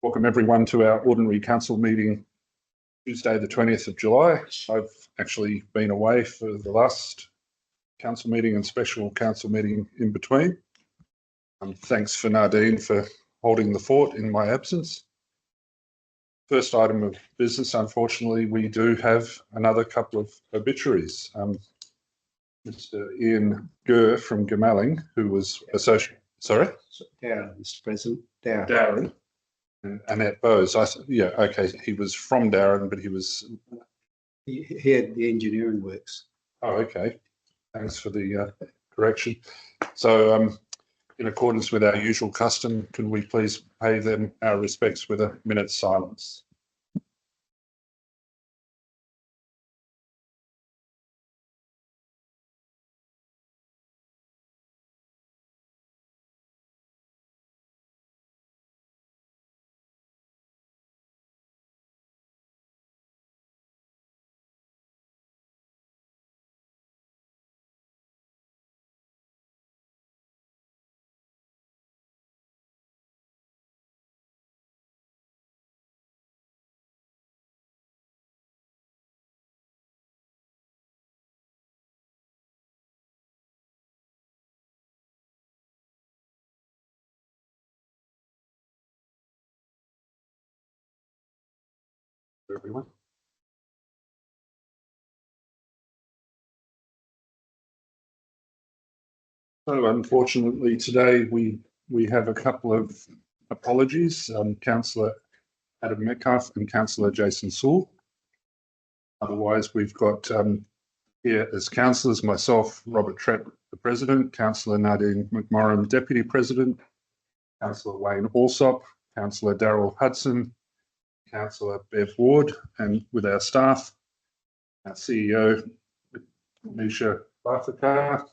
Welcome everyone to our ordinary council meeting Tuesday the 20th of July. I've actually been away for the last council meeting and special council meeting in between. Thanks for Nadine for holding the fort in my absence. First item of business, unfortunately, we do have another couple of obituaries. Mr. Ian Gurr from Gamalling, who was associate, sorry? Dowerin, Mr. President. Dowerin. Dowerin. And Annette Bowes. Yeah, okay. He was from Dowerin, but he was... He had the engineering works. Oh, okay. Thanks for the correction. So, in accordance with our usual custom, can we please pay them our respects with a minute's silence? Everyone. So unfortunately today we have a couple of apologies. Councillor Adam Metcalfe and Councillor Jason Sewell. Otherwise we've got here as councillors myself, Robert Trett, the President, Councillor Nadine McMorran, Deputy President, Councillor Wayne Alsop, Councillor Darryl Hudson, Councillor Bev Ward, and with our staff, our CEO, Misha Barthakar,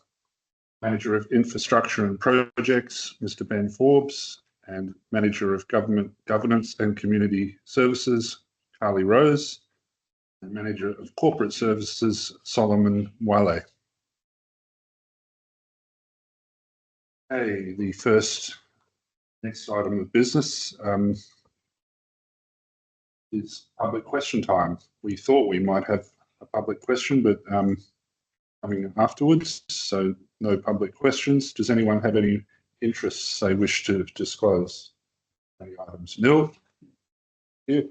Manager of Infrastructure and Projects, Mr. Ben Forbes, and Manager of Government Governance and Community Services, Carly Rose, and Manager of Corporate Services, Solomon Wale. Okay, the next item of business is public question time. We thought we might have a public question, but coming afterwards, so no public questions. Does anyone have any interests they wish to disclose? Any items? Neil? Yeah.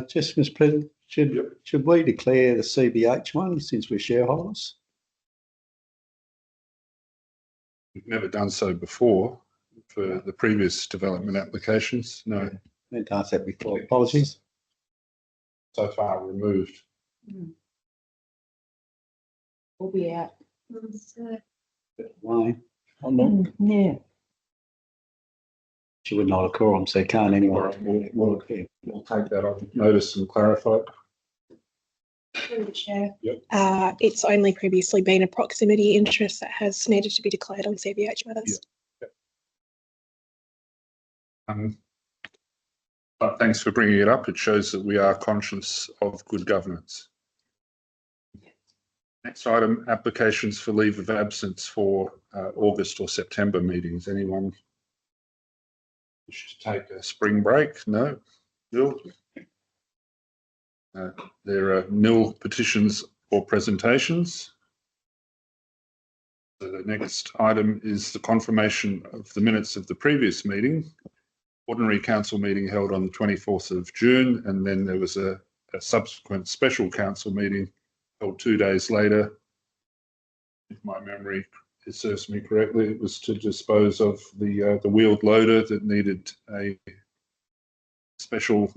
Just, Mr. President, should we declare the CBH one since we're shareholders? We've never done so before for the previous development applications. No. I meant to ask that before. Apologies. So far removed. We'll be out. Wayne? I'm not. Yeah. She would not a quorum, so can't anyway. We'll take that on notice and clarify. Through the chair. Yep. It's only previously been a proximity interest that has needed to be declared on CBH matters. Yep. But thanks for bringing it up. It shows that we are conscious of good governance. Next item, applications for leave of absence for August or September meetings. Anyone wish to take a spring break? No? Nil? There are nil petitions or presentations. So the next item is the confirmation of the minutes of the previous meeting, ordinary council meeting held on the 24th of June, and then there was a subsequent special council meeting held 2 days later. If my memory serves me correctly, it was to dispose of the wheeled loader that needed a special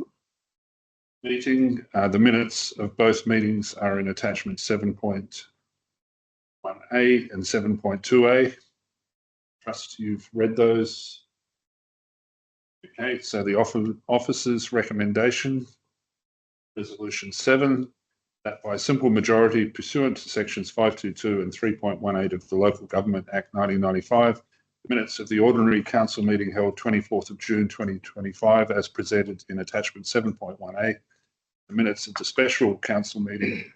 meeting. The minutes of both meetings are in attachment 7.1A and 7.2A. Trust you've read those. Okay, so the officers' recommendation, resolution 7, that by simple majority pursuant to sections 522 and 3.18 of the Local Government Act 1995, the minutes of the ordinary council meeting held 24th of June 2025 as presented in attachment 7.1A, the minutes of the special council meeting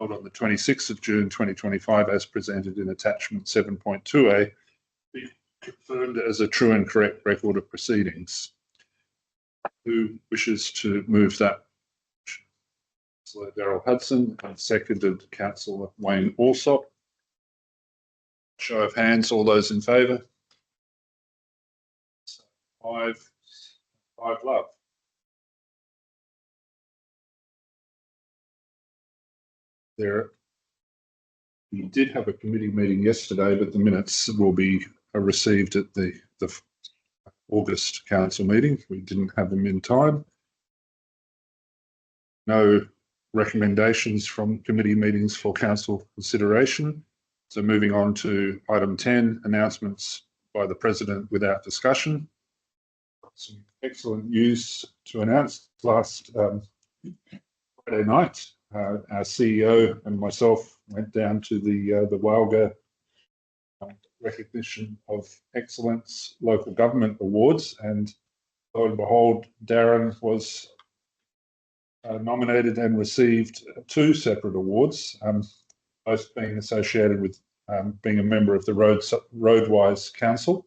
held on the 26th of June 2025 as presented in attachment 7.2A be confirmed as a true and correct record of proceedings. Who wishes to move that? Councillor Darryl Hudson and seconded Councillor Wayne Alsop. Show of hands, all those in favour? Five love. We did have a committee meeting yesterday, but the minutes will be received at the August council meeting. We didn't have them in time. No recommendations from committee meetings for council consideration. So moving on to item 10, announcements by the President without discussion. Some excellent news to announce. Last Friday night, our CEO and myself went down to the Walga Recognition of Excellence Local Government Awards, and lo and behold, Darren was nominated and received two separate awards, both being associated with being a member of the Roadwise Council.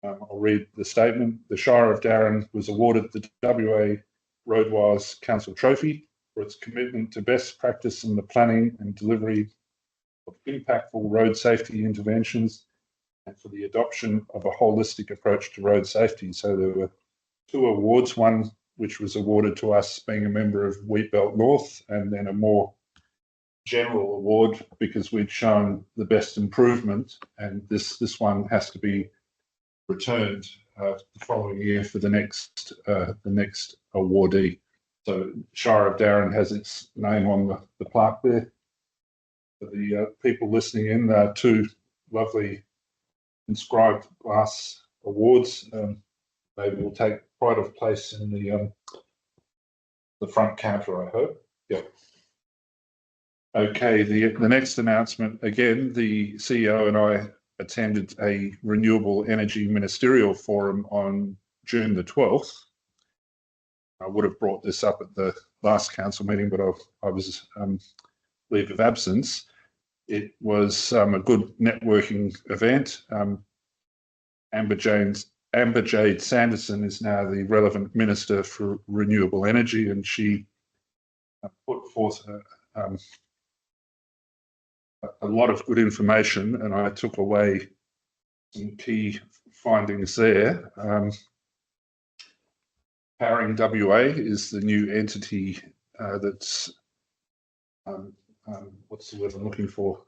I'll read the statement. The Shire of Dowerin was awarded the WA Roadwise Council Trophy for its commitment to best practice in the planning and delivery of impactful road safety interventions and for the adoption of a holistic approach to road safety. So there were two awards, one which was awarded to us being a member of Wheatbelt North, and then a more general award because we'd shown the best improvement, and this one has to be returned the following year for the next awardee. So Shire of Dowerin has its name on the plaque there. For the people listening in, there are two lovely inscribed glass awards. They will take pride of place in the front counter, I hope. Yep. Okay, the next announcement, again, the CEO and I attended a renewable energy ministerial forum on June the 12th. I would have brought this up at the last council meeting, but I was leave of absence. It was a good networking event. Amber Jade Sanderson is now the relevant Minister for Renewable Energy, and she put forth a lot of good information, and I took away some key findings there. Powering WA is the new entity that's, what's the word I'm looking for?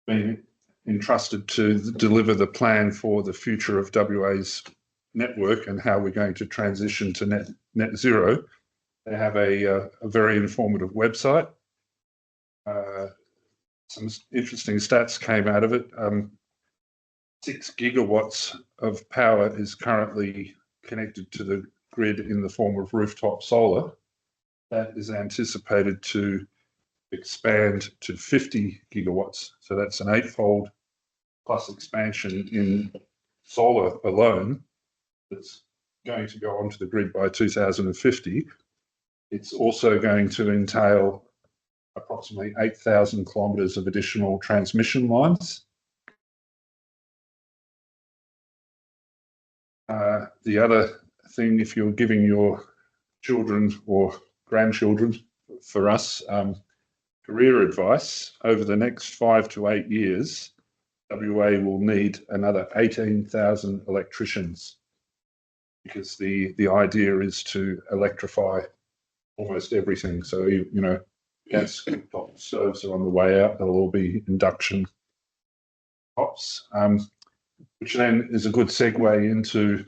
Being entrusted to deliver the plan for the future of WA's network and how we're going to transition to net zero. They have a very informative website. Some interesting stats came out of it. 6 gigawatts of power is currently connected to the grid in the form of rooftop solar. That is anticipated to expand to 50 gigawatts. So that's an 8-fold plus expansion in solar alone that's going to go onto the grid by 2050. It's also going to entail approximately 8,000 kilometres of additional transmission lines. The other thing, if you're giving your children or grandchildren, for us, career advice, over the next 5 to 8 years, WA will need another 18,000 electricians, because the idea is to electrify almost everything. So, you know, gas cooktop stoves are on the way out. They'll all be induction tops, which then is a good segue into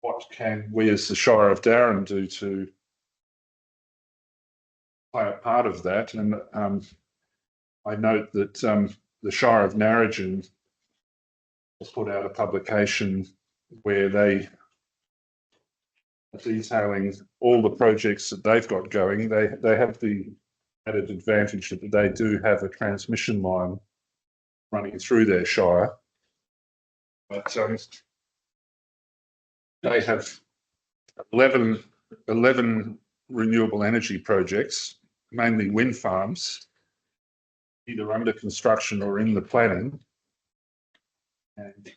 what can we as the Shire of Dowerin do to play a part of that. And I note that the Shire of Narrogin has put out a publication where they are detailing all the projects that they've got going. They have the added advantage that they do have a transmission line running through their shire, but they have 11 renewable energy projects, mainly wind farms, either under construction or in the planning. And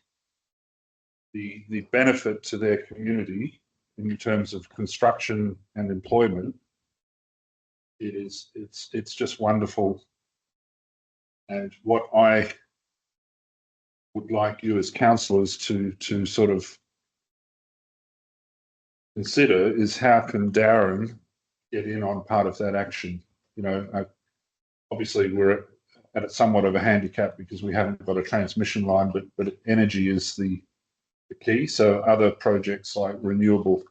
the benefit to their community in terms of construction and employment, it's just wonderful. And what I would like you as councillors to sort of consider is how can Dowerin get in on part of that action? You know, obviously we're at somewhat of a handicap because we haven't got a transmission line, but energy is the key. So other projects like renewable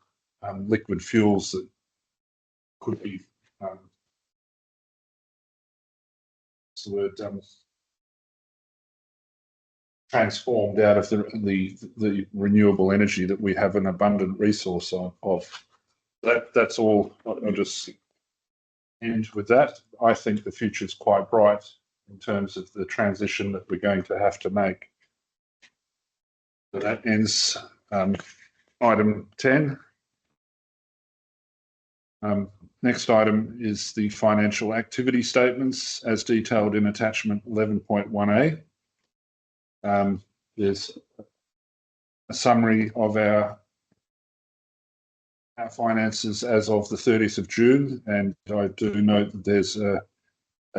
liquid fuels that could be what's the word, transformed out of the renewable energy that we have an abundant resource of. That's all. I'll just end with that. I think the future is quite bright in terms of the transition that we're going to have to make. So that ends item 10. Next item is the financial activity statements as detailed in attachment 11.1A. There's a summary of our finances as of the 30th of June, and I do note that there's a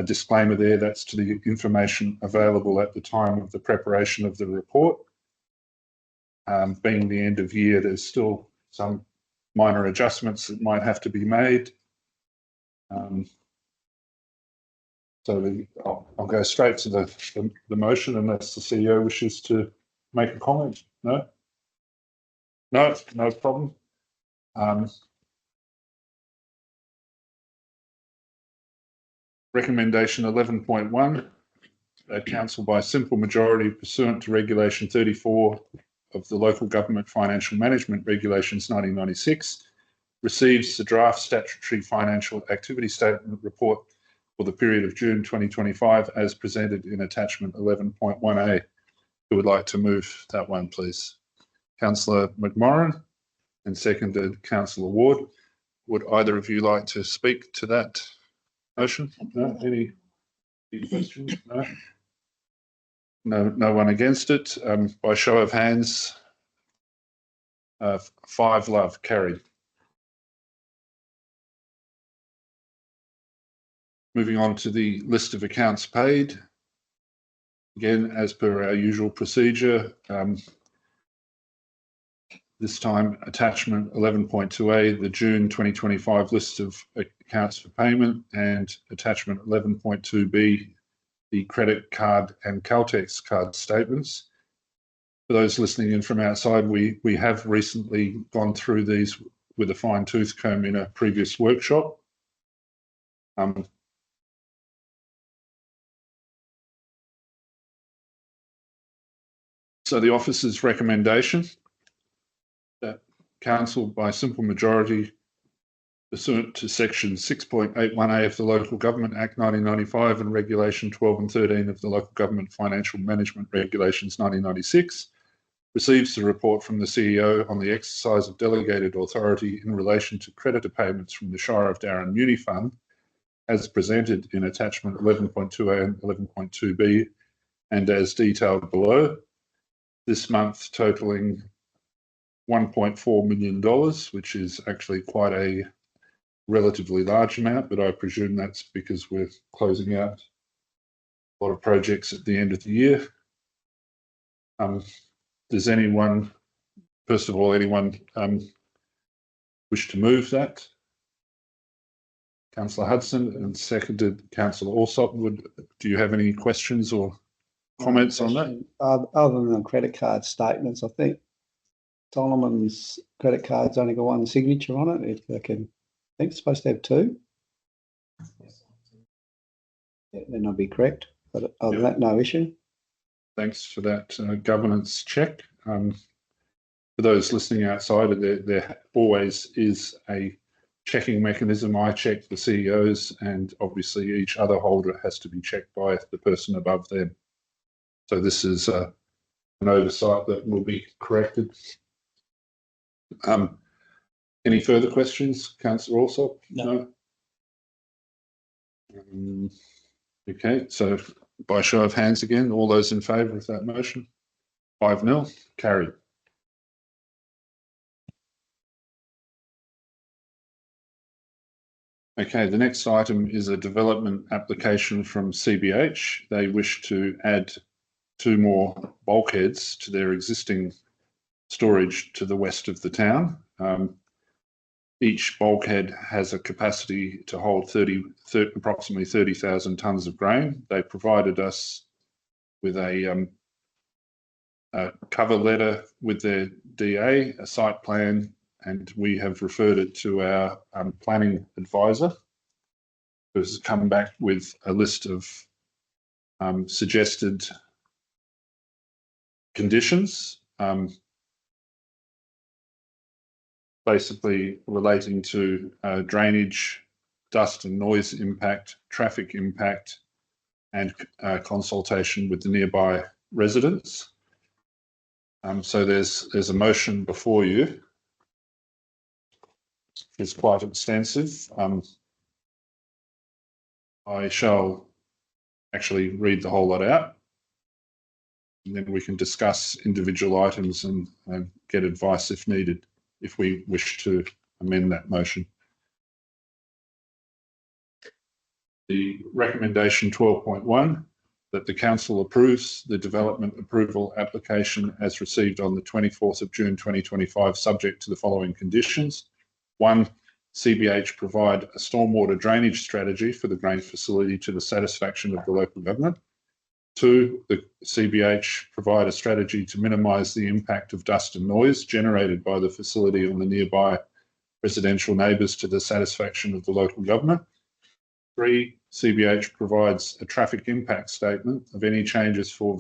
disclaimer there that's to the information available at the time of the preparation of the report. Being the end of year, there's still some minor adjustments that might have to be made. So I'll go straight to the motion unless the CEO wishes to make a comment. No? No, no problem. Recommendation 11.1, that council by simple majority pursuant to regulation 34 of the Local Government Financial Management Regulations 1996 receives the draft statutory financial activity statement report for the period of June 2025 as presented in attachment 11.1A. Who would like to move that one, please? Councillor McMorrin and seconded Councillor Ward. Would either of you like to speak to that motion? No? Any questions? No? No one against it. By show of hands, 5 love, carried. Moving on to the list of accounts paid. Again, as per our usual procedure, this time attachment 11.2A, the June 2025 list of accounts for payment, and attachment 11.2B, the credit card and Caltex card statements. For those listening in from outside, we have recently gone through these with a fine tooth comb in a previous workshop. So the officer's recommendation that council by simple majority pursuant to section 6.81A of the Local Government Act 1995 and regulation 12 and 13 of the Local Government Financial Management Regulations 1996 receives the report from the CEO on the exercise of delegated authority in relation to creditor payments from the Shire of Dowerin Uni Fund as presented in attachment 11.2A and 11.2B and as detailed below. This month totaling $1.4 million, which is actually quite a relatively large amount, but I presume that's because we're closing out a lot of projects at the end of the year. Does anyone, first of all, anyone wish to move that? Councillor Hudson and seconded Councillor Alsop. Do you have any questions or comments on that? Other than the credit card statements, I think Solomon's credit card's only got one signature on it. If I can, I think it's supposed to have 2. Yeah, then I'll be correct. But other than that, no issue. Thanks for that governance check. For those listening outside, there always is a checking mechanism. I check the CEOs, and obviously each other holder has to be checked by the person above them. So this is an oversight that will be corrected. Any further questions, Councillor Alsop? No. Okay, so by show of hands again, all those in favour of that motion? 5-0, carried. Okay, the next item is a development application from CBH. They wish to add 2 more bulkheads to their existing storage to the west of the town. Each bulkhead has a capacity to hold approximately 30,000 tonnes of grain. They provided us with a cover letter with their DA, a site plan, and we have referred it to our planning advisor, who has come back with a list of suggested conditions, basically relating to drainage, dust and noise impact, traffic impact, and consultation with the nearby residents. So there's a motion before you. It's quite extensive. I shall actually read the whole lot out, and then we can discuss individual items and get advice if needed, if we wish to amend that motion. The recommendation 12.1, that the council approves the development approval application as received on the 24th of June 2025, subject to the following conditions. 1, CBH provide a stormwater drainage strategy for the grain facility to the satisfaction of the local government. 2, the CBH provide a strategy to minimise the impact of dust and noise generated by the facility on the nearby residential neighbours to the satisfaction of the local government. 3, CBH provides a traffic impact statement of any changes for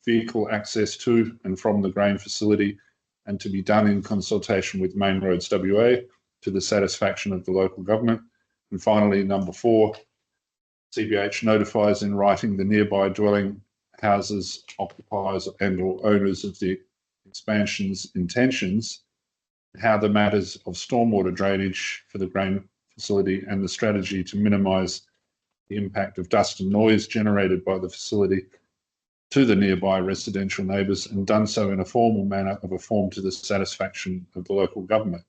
vehicle access to and from the grain facility, and to be done in consultation with Main Roads WA to the satisfaction of the local government. And finally, number 4, CBH notifies in writing the nearby dwelling houses, occupiers and or owners of the expansion's intentions, how the matters of stormwater drainage for the grain facility and the strategy to minimise the impact of dust and noise generated by the facility to the nearby residential neighbours, and done so in a formal manner of a form to the satisfaction of the local government.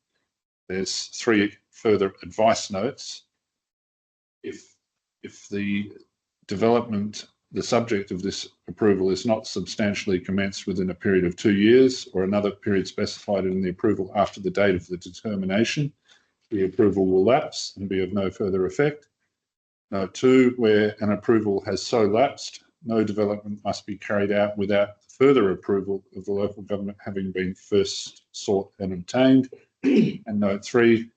There's 3 further advice notes. If the development, the subject of this approval, is not substantially commenced within a period of 2 years or another period specified in the approval after the date of the determination, the approval will lapse and be of no further effect. Note 2, where an approval has so lapsed, no development must be carried out without further approval of the local government having been first sought and obtained. And note 3,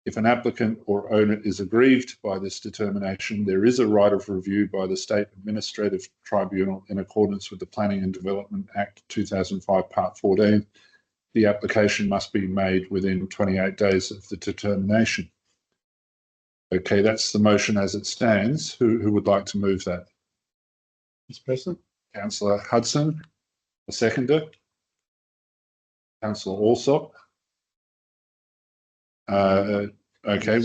if an applicant or owner is aggrieved by this determination, there is a right of review by the State Administrative Tribunal in accordance with the Planning and Development Act 2005 Part 14. The application must be made within 28 days of the determination. Okay, that's the motion as it stands. Who would like to move that? Mr. President. Councillor Hudson, a seconder. Councillor Alsop. Okay,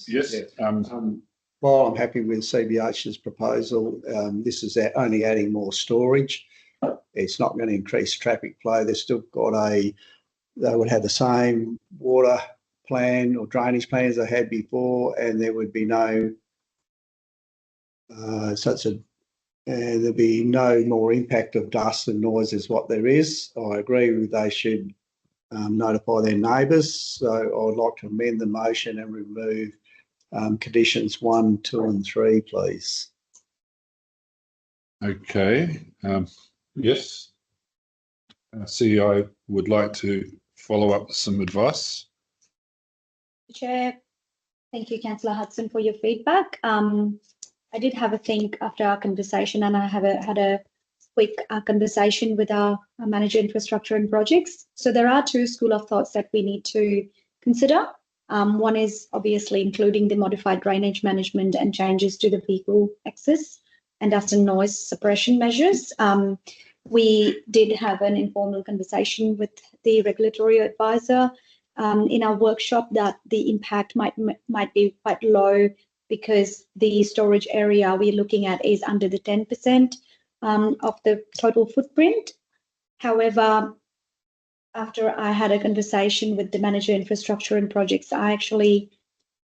yes. While I'm happy with CBH's proposal, this is only adding more storage. It's not going to increase traffic flow. They've still got they would have the same water plan or drainage plan as they had before, and there would be no there'd be no more impact of dust and noise as what there is. I agree with they should notify their neighbours. So I would like to amend the motion and remove conditions 1, 2 and 3, please. Okay, yes. I would like to follow up with some advice. Chair, thank you, Councillor Hudson, for your feedback. I did have a think after our conversation, and I had a quick conversation with our manager infrastructure and projects. So there are 2 school of thoughts that we need to consider. One is obviously including the modified drainage management and changes to the vehicle access and dust and noise suppression measures. We did have an informal conversation with the regulatory advisor in our workshop that the impact might be quite low, because the storage area we're looking at is under the 10% of the total footprint. However, after I had a conversation with the manager infrastructure and projects, I actually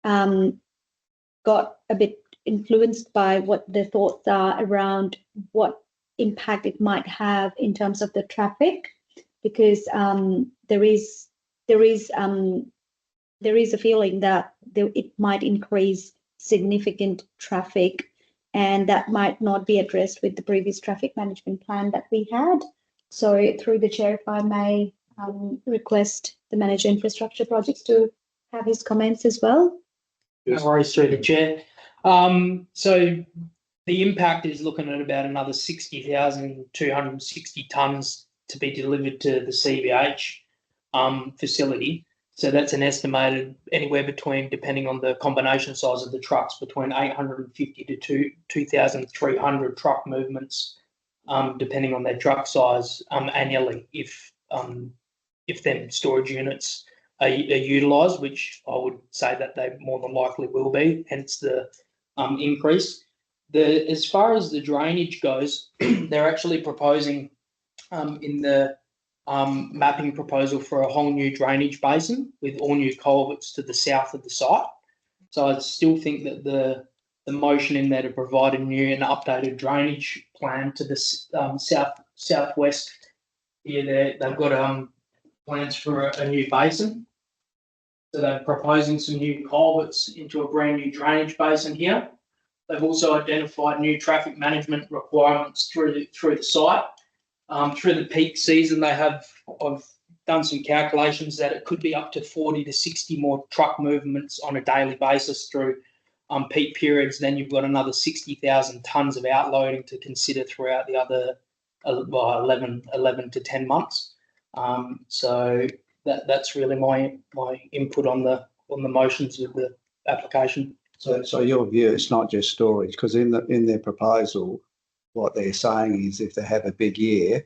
got a bit influenced by what the thoughts are around what impact it might have in terms of the traffic, because there is a feeling that it might increase significant traffic, and that might not be addressed with the previous traffic management plan that we had. So through the chair, if I may request the manager infrastructure projects to have his comments as well. No worries, through the chair. So the impact is looking at about another 60,260 tonnes to be delivered to the CBH facility. So that's an estimated anywhere between, depending on the combination size of the trucks, between 850 to 2,300 truck movements, depending on their truck size, annually, if them storage units are utilised, which I would say that they more than likely will be, hence the increase. As far as the drainage goes, they're actually proposing in the mapping proposal for a whole new drainage basin with all new culverts to the south of the site. So I still think that the motion in there to provide a new and updated drainage plan to the southwest here, they've got plans for a new basin. So they're proposing some new culverts into a brand new drainage basin here. They've also identified new traffic management requirements through the site. Through the peak season, I've done some calculations that it could be up to 40 to 60 more truck movements on a daily basis through peak periods. Then you've got another 60,000 tonnes of outloading to consider throughout the other 11 to 10 months. So that's really my input on the motions of the application. So your view, it's not just storage, because in their proposal, what they're saying is if they have a big year,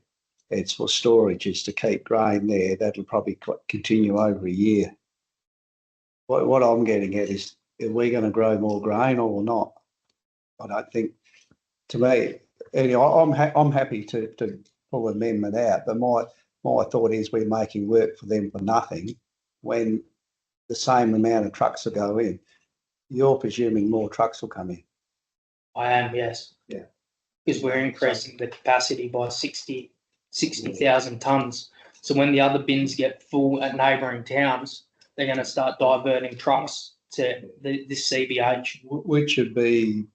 it's for storage, is to keep grain there. That'll probably continue over a year. What I'm getting at is, are we going to grow more grain or not? I don't think. To me, anyway, I'm happy to pull an amendment out, but my thought is we're making work for them for nothing when the same amount of trucks will go in. You're presuming more trucks will come in. I am, yes. Yeah. Because we're increasing the capacity by 60,000 tonnes. So when the other bins get full at neighbouring towns, they're going to start diverting trucks to this CBH. Which would be,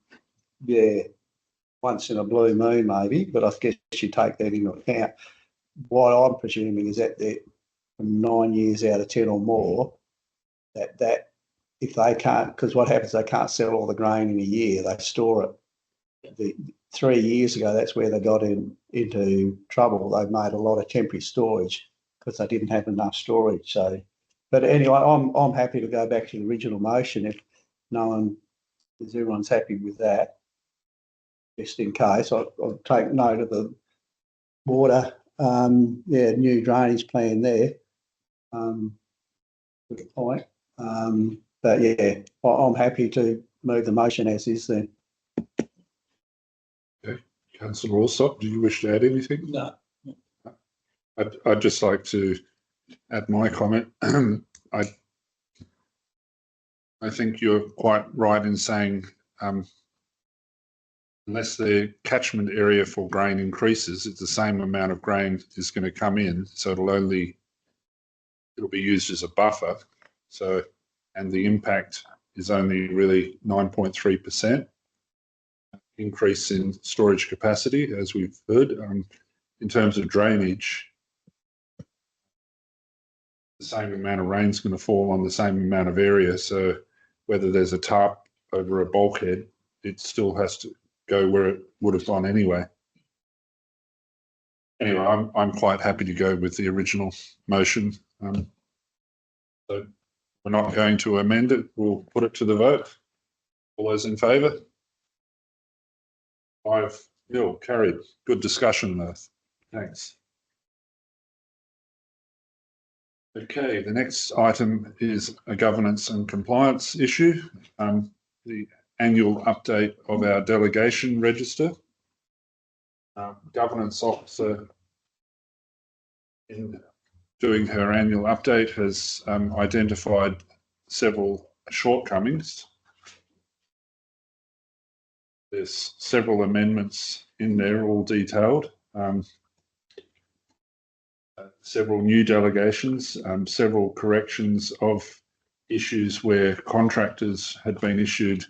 once in a blue moon maybe, but I guess you take that into account. What I'm presuming is that from 9 years out of 10 or more, that if they can't, because what happens, they can't sell all the grain in a year, they store it. 3 years ago, that's where they got into trouble. They made a lot of temporary storage because they didn't have enough storage. So, but anyway, I'm happy to go back to the original motion if everyone's happy with that. Just in case, I'll take note of the water, new drainage plan there. Good point. But yeah, I'm happy to move the motion as is then. Okay. Councillor Alsop, do you wish to add anything? No. I'd just like to add my comment. I think you're quite right in saying unless the catchment area for grain increases, it's the same amount of grain is going to come in, so it'll be used as a buffer. So, and the impact is only really 9.3% increase in storage capacity, as we've heard. In terms of drainage, the same amount of rain is going to fall on the same amount of area. So whether there's a tarp over a bulkhead, it still has to go where it would have gone anyway. Anyway, I'm quite happy to go with the original motion. So we're not going to amend it. We'll put it to the vote. All those in favour? 5-0, carried. Good discussion, though. Thanks. Okay, the next item is a governance and compliance issue. The annual update of our delegation register. Governance officer, in doing her annual update, has identified several shortcomings. There's several amendments in there, all detailed. Several new delegations, several corrections of issues where contractors had been issued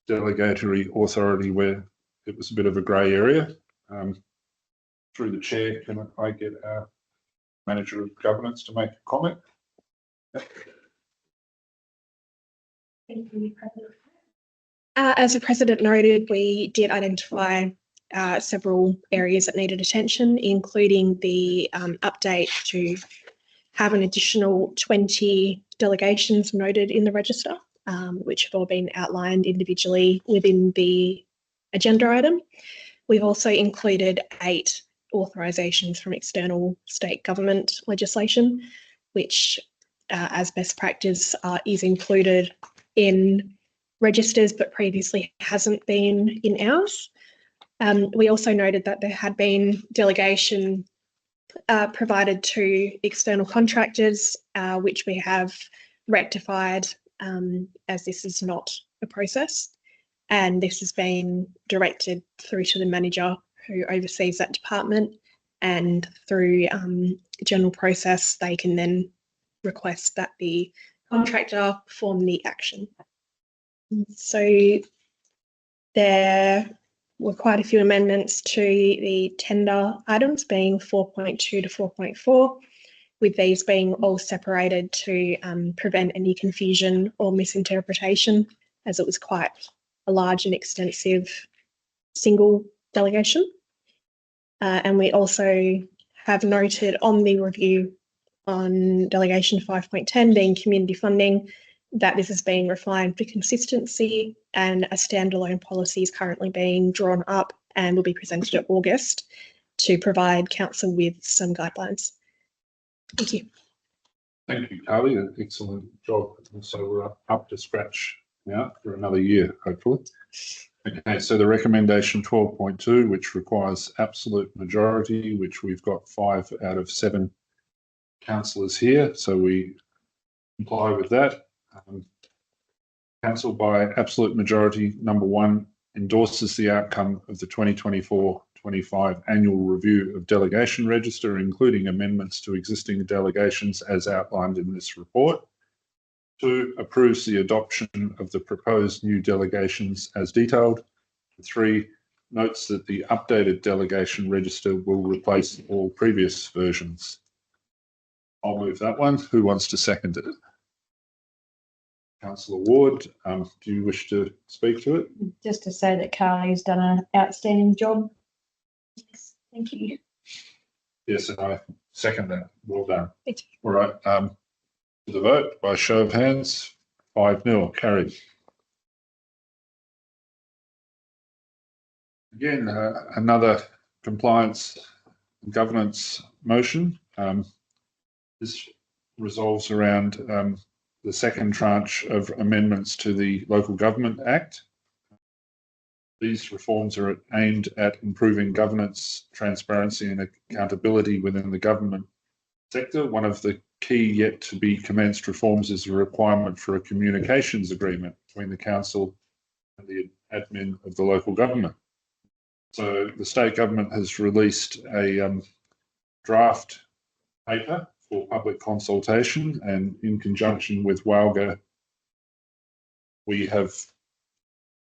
delegatory authority where it was a bit of a grey area. Through the chair, can I get our manager of governance to make a comment? As the President noted, we did identify several areas that needed attention, including the update to have an additional 20 delegations noted in the register, which have all been outlined individually within the agenda item. We've also included 8 authorisations from external state government legislation, which, as best practice, is included in registers but previously hasn't been in ours. We also noted that there had been delegation provided to external contractors, which we have rectified as this is not a process. And this has been directed through to the manager who oversees that department, and through general process, they can then request that the contractor perform the action. So there were quite a few amendments to the tender items, being 4.2 to 4.4, with these being all separated to prevent any confusion or misinterpretation, as it was quite a large and extensive single delegation. And we also have noted on the review on delegation 5.10 being community funding, that this is being refined for consistency, and a standalone policy is currently being drawn up and will be presented in August to provide council with some guidelines. Thank you. Thank you, Carly. An excellent job. So we're up to scratch now for another year, hopefully. Okay, so the recommendation 12.2, which requires absolute majority, which we've got 5 out of 7 councillors here, so we comply with that. Council by absolute majority, number 1, endorses the outcome of the 2024-25 annual review of delegation register, including amendments to existing delegations as outlined in this report. 2, approves the adoption of the proposed new delegations as detailed. 3, notes that the updated delegation register will replace all previous versions. I'll move that one. Who wants to second it? Councillor Ward, do you wish to speak to it? Just to say that Carly's done an outstanding job. Yes, thank you. Yes, and I second that. Well done. Thank you. All right. To the vote by show of hands, 5-0, carried. Again, another compliance and governance motion. This resolves around the second tranche of amendments to the Local Government Act. These reforms are aimed at improving governance, transparency and accountability within the government sector. One of the key yet to be commenced reforms is a requirement for a communications agreement between the council and the admin of the local government. So the state government has released a draft paper for public consultation, and in conjunction with WALGA, we have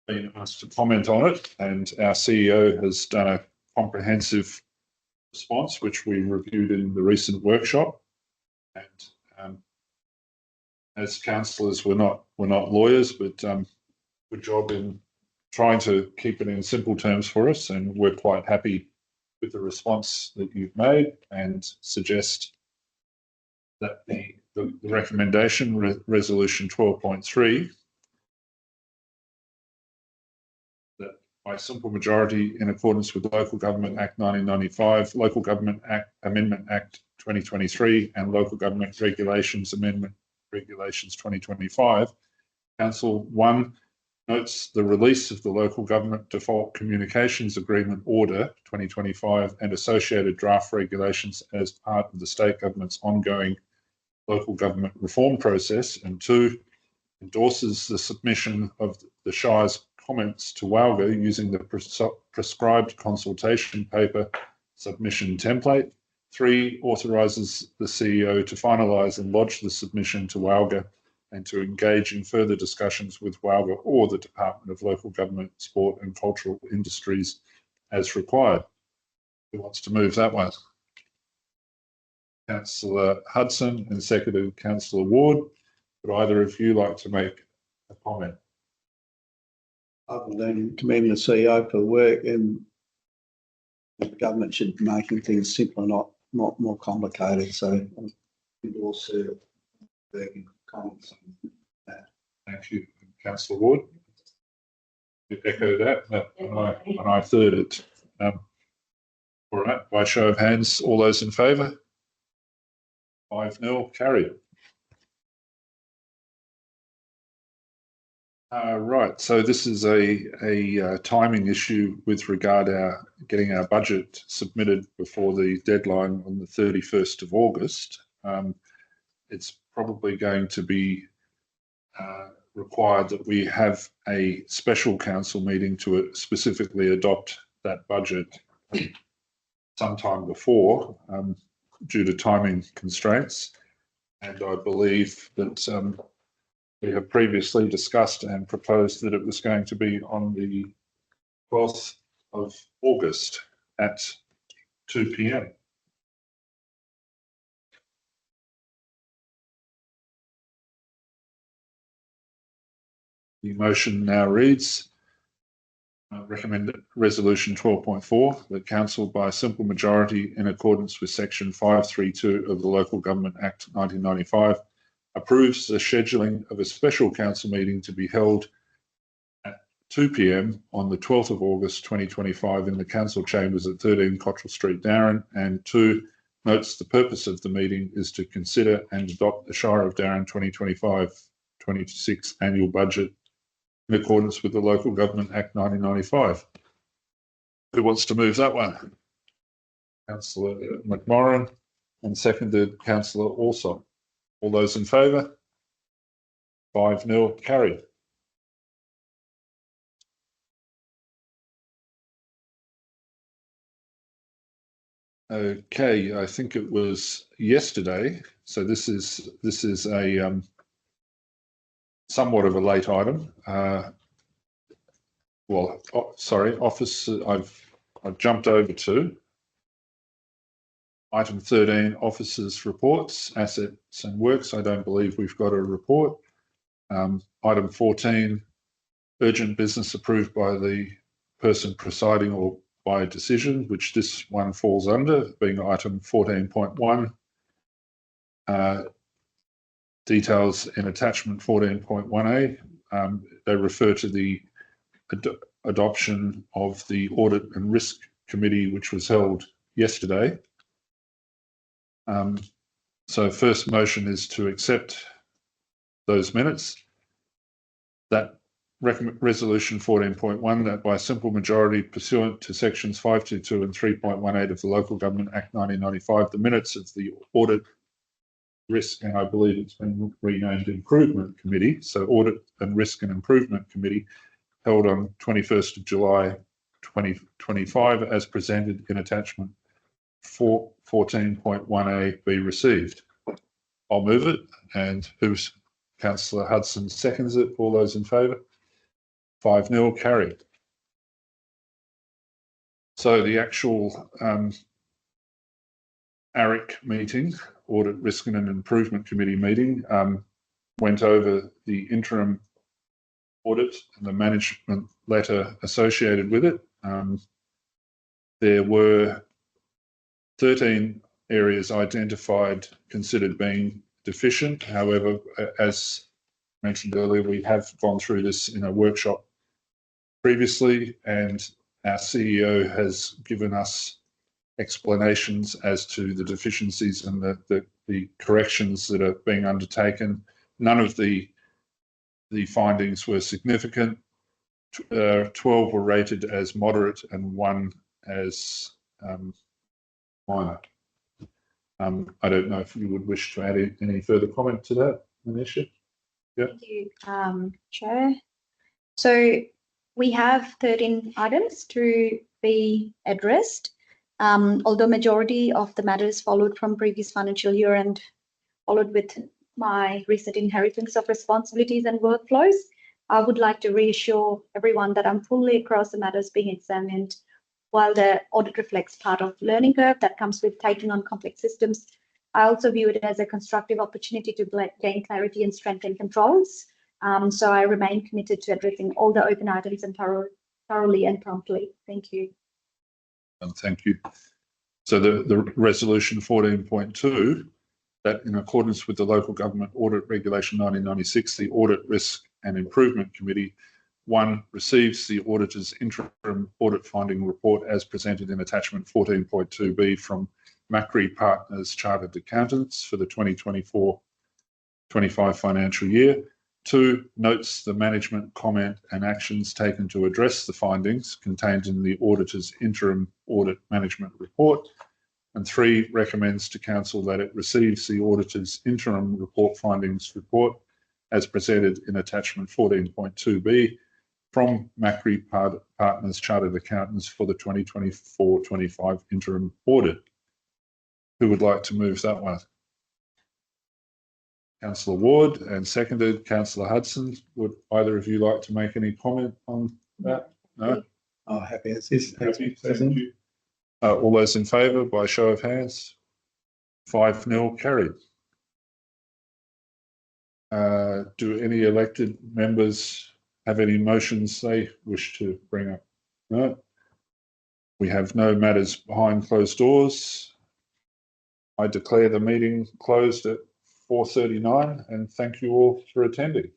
been asked to comment on it, and our CEO has done a comprehensive response, which we reviewed in the recent workshop. And as councillors, we're not lawyers, but good job in trying to keep it in simple terms for us, and we're quite happy with the response that you've made, and suggest that the recommendation, resolution 12.3, that by simple majority in accordance with Local Government Act 1995, Local Government Act Amendment Act 2023 and Local Government Regulations Amendment Regulations 2025, Council 1 notes the release of the Local Government Default Communications Agreement Order 2025 and associated draft regulations as part of the state government's ongoing local government reform process. And 2, endorses the submission of the Shire's comments to WALGA using the prescribed consultation paper submission template. 3, authorises the CEO to finalise and lodge the submission to WALGA and to engage in further discussions with WALGA or the Department of Local Government, Sport and Cultural Industries as required. Who wants to move that one? Councillor Hudson and seconded Councillor Ward. Would either of you like to make a comment? Other than commend the CEO for work, and the government should be making things simpler, not more complicated. So I endorse the comments on that. Thank you, Councillor Ward. You echo that, and I third it. All right, by show of hands, all those in favour? 5-0, carried. Right, so this is a timing issue with regard to getting our budget submitted before the deadline on the 31st of August. It's probably going to be required that we have a special council meeting to specifically adopt that budget sometime before, due to timing constraints. And I believe that we have previously discussed and proposed that it was going to be on the 12th of August at 2 p.m. The motion now reads, recommend resolution 12.4, that council by a simple majority in accordance with section 532 of the Local Government Act 1995 approves the scheduling of a special council meeting to be held at 2 p.m. on the 12th of August 2025 in the council chambers at 13 Cottrell Street, Dowerin, and 2, notes the purpose of the meeting is to consider and adopt the Shire of Dowerin 2025-26 annual budget in accordance with the Local Government Act 1995. Who wants to move that one? Councillor McMorrin and seconded Councillor Alsop. All those in favour? 5-0, carried. Okay, I think it was yesterday. So this is a somewhat of a late item. Office. I've jumped over to item 13, officers' reports, assets and works. I don't believe we've got a report. Item 14, urgent business approved by the person presiding or by decision, which this one falls under, being item 14.1. Details in attachment 14.1a. They refer to the adoption of the Audit and Risk Committee, which was held yesterday. So first motion is to accept those minutes. That resolution 14.1, that by a simple majority pursuant to sections 522 and 3.18 of the Local Government Act 1995, the minutes of the Audit, Risk, and I believe it's been renamed Improvement Committee, so Audit and Risk and Improvement Committee, held on 21st of July 2025 as presented in attachment 14.1a be received. I'll move it, and who's Councillor Hudson seconds it. All those in favour? 5-0, carried. So the actual ARIC meeting, Audit, Risk and Improvement Committee meeting, went over the interim audit and the management letter associated with it. There were 13 areas identified considered being deficient. However, as mentioned earlier, we have gone through this in a workshop previously, and our CEO has given us explanations as to the deficiencies and the corrections that are being undertaken. None of the findings were significant. 12 were rated as moderate and 1 as minor. I don't know if you would wish to add any further comment to that, Manisha? Thank you, Chair. So we have 13 items to be addressed. Although majority of the matters followed from previous financial year and followed with my recent inheritance of responsibilities and workflows, I would like to reassure everyone that I'm fully across the matters being examined. While the audit reflects part of learning curve that comes with taking on complex systems, I also view it as a constructive opportunity to gain clarity and strengthen controls. So I remain committed to addressing all the open items and thoroughly and promptly. Thank you. And thank you. So the resolution 14.2, that in accordance with the Local Government Audit Regulation 1996, the Audit Risk and Improvement Committee, 1, receives the auditor's interim audit finding report as presented in attachment 14.2b from Macquarie Partners Chartered Accountants for the 2024-25 financial year. 2, notes the management comment and actions taken to address the findings contained in the auditor's interim audit management report. And 3, recommends to Council that it receives the auditor's interim report findings report as presented in attachment 14.2b from Macquarie Partners Chartered Accountants for the 2024-25 interim audit. Who would like to move that one? Councillor Ward, and seconded Councillor Hudson. Would either of you like to make any comment on that? No? Oh, happy as this. Happy, thank you. All those in favour by show of hands? 5-0 carried. Do any elected members have any motions they wish to bring up? No. We have no matters behind closed doors. I declare the meeting closed at 4:39 and thank you all for attending.